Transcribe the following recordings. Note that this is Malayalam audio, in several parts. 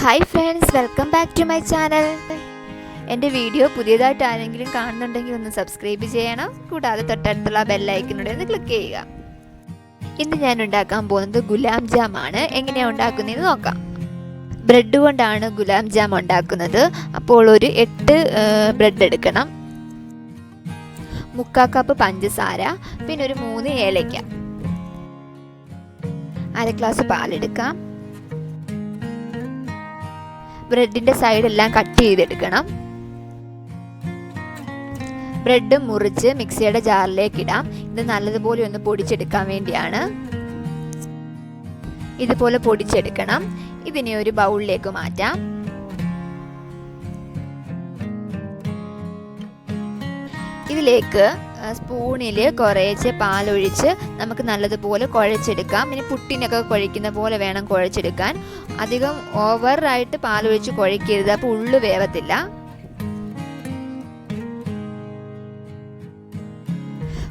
Hi friends, welcome back to my channel. എൻ്റെ വീഡിയോ പുതിയതായിട്ട് ആരെങ്കിലും കാണുന്നുണ്ടെങ്കിൽ ഒന്ന് സബ്സ്ക്രൈബ് ചെയ്യണം. കൂടാതെ തൊട്ടടുത്തുള്ള ബെല്ലൈക്കനോട് ഒന്ന് ക്ലിക്ക് ചെയ്യുക. ഇന്ന് ഞാൻ ഉണ്ടാക്കാൻ പോകുന്നത് ഗുലാബ് ജാമാണ്. എങ്ങനെയാണ് ഉണ്ടാക്കുന്നതെന്ന് നോക്കാം. ബ്രെഡ് കൊണ്ടാണ് ഗുലാബ് ജാം ഉണ്ടാക്കുന്നത്. അപ്പോൾ ഒരു 8 ബ്രെഡ് എടുക്കണം, 3/4 കപ്പ് പഞ്ചസാര, പിന്നെ ഒരു 3 ഏലയ്ക്ക, 1/2 ഗ്ലാസ് പാലെടുക്കാം. ബ്രെഡിൻ്റെ സൈഡെല്ലാം കട്ട് ചെയ്തെടുക്കണം. ബ്രെഡ് മുറിച്ച് മിക്സിയുടെ ജാറിലേക്ക് ഇടാം. ഇത് നല്ലതുപോലെ ഒന്ന് പൊടിച്ചെടുക്കാൻ വേണ്ടിയാണ്. ഇതുപോലെ പൊടിച്ചെടുക്കണം. ഇതിനെ ഒരു ബൗളിലേക്ക് മാറ്റാം. ഇതിലേക്ക് സ്പൂണിൽ കുറേശ്ശെ പാലൊഴിച്ച് നമുക്ക് നല്ലതുപോലെ കുഴച്ചെടുക്കാം. ഇനി പുട്ടിനൊക്കെ കുഴയ്ക്കുന്ന പോലെ വേണം കുഴച്ചെടുക്കാൻ. അധികം ഓവറായിട്ട് പാലൊഴിച്ച് കുഴയ്ക്കരുത്, അപ്പോൾ ഉള്ളു വേവത്തില്ല.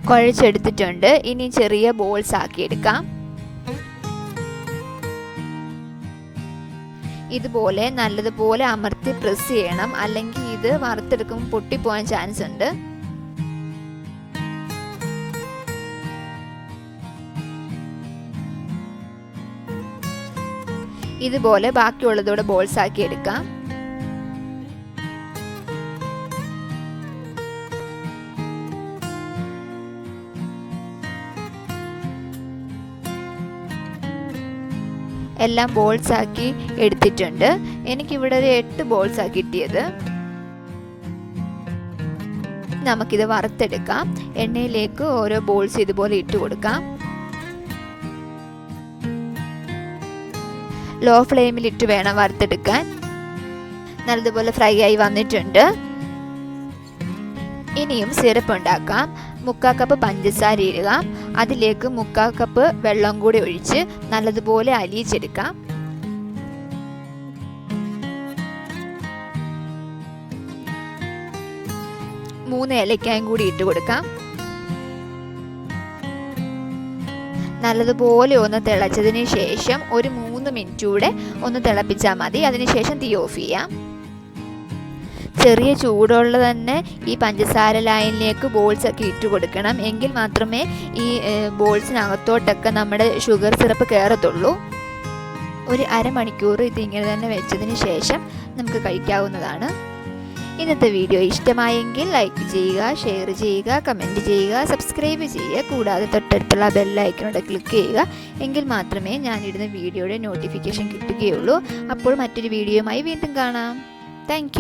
കുഴച്ചെടുത്തിട്ടുണ്ട്. ഇനി ചെറിയ ബോൾസ് ആക്കി എടുക്കാം. ഇതുപോലെ നല്ലതുപോലെ അമർത്തി പ്രസ് ചെയ്യണം, അല്ലെങ്കിൽ ഇത് വറുത്തെടുക്കുമ്പോൾ പൊട്ടിപ്പോകാൻ ചാൻസ് ഉണ്ട്. ഇതുപോലെ ബാക്കിയുള്ളതോടെ ബോൾസ് ആക്കി എടുക്കാം. എല്ലാം ബോൾസ് ആക്കി എടുത്തിട്ടുണ്ട്. എനിക്കിവിടെ ഒരു 8 ബോൾസ് ആക്കി കിട്ടിയത്. നമുക്കിത് വറുത്തെടുക്കാം. എണ്ണയിലേക്ക് ഓരോ ബോൾസ് ഇതുപോലെ ഇട്ട് കൊടുക്കാം. ലോ ഫ്ലെയിമിൽ ഇട്ട് വേണം വറുത്തെടുക്കാൻ. നല്ലതുപോലെ ഫ്രൈ ആയി വന്നിട്ടുണ്ട്. ഇനിയും സിറപ്പ് ഉണ്ടാക്കാം. 3/4 കപ്പ് പഞ്ചസാര ഇടുക. അതിലേക്ക് 3/4 കപ്പ് വെള്ളം കൂടി ഒഴിച്ച് നല്ലതുപോലെ അലിയിച്ചെടുക്കാം. മൂന്ന് ഏലക്കായും കൂടി ഇട്ട് കൊടുക്കാം. നല്ലതുപോലെ ഒന്ന് തിളച്ചതിന് ശേഷം ഒരു 3 മിനിറ്റ് കൂടെ ഒന്ന് തിളപ്പിച്ചാൽ മതി. അതിനുശേഷം തീ ഓഫ് ചെയ്യാം. ചെറിയ ചൂടുള്ള തന്നെ ഈ പഞ്ചസാര ലൈനിലേക്ക് ബോൾസ് ഒക്കെ ഇട്ട് കൊടുക്കണം. എങ്കിൽ മാത്രമേ ഈ ബോൾസിനകത്തോട്ടൊക്കെ നമ്മുടെ ഷുഗർ സിറപ്പ് കയറത്തുള്ളൂ. ഒരു അരമണിക്കൂർ ഇതിങ്ങനെ തന്നെ വെച്ചതിന് ശേഷം നമുക്ക് കഴിക്കാവുന്നതാണ്. ഇന്നത്തെ വീഡിയോ ഇഷ്ടമായെങ്കിൽ ലൈക്ക് ചെയ്യുക, ഷെയർ ചെയ്യുക, കമൻറ്റ് ചെയ്യുക, സബ്സ്ക്രൈബ് ചെയ്യുക. കൂടാതെ തൊട്ടടുത്തുള്ള ബെല്ലൈക്കനോട് ക്ലിക്ക് ചെയ്യുക. എങ്കിൽ മാത്രമേ ഞാനിടുന്ന വീഡിയോയുടെ നോട്ടിഫിക്കേഷൻ കിട്ടുകയുള്ളൂ. അപ്പോൾ മറ്റൊരു വീഡിയോയുമായി വീണ്ടും കാണാം. താങ്ക്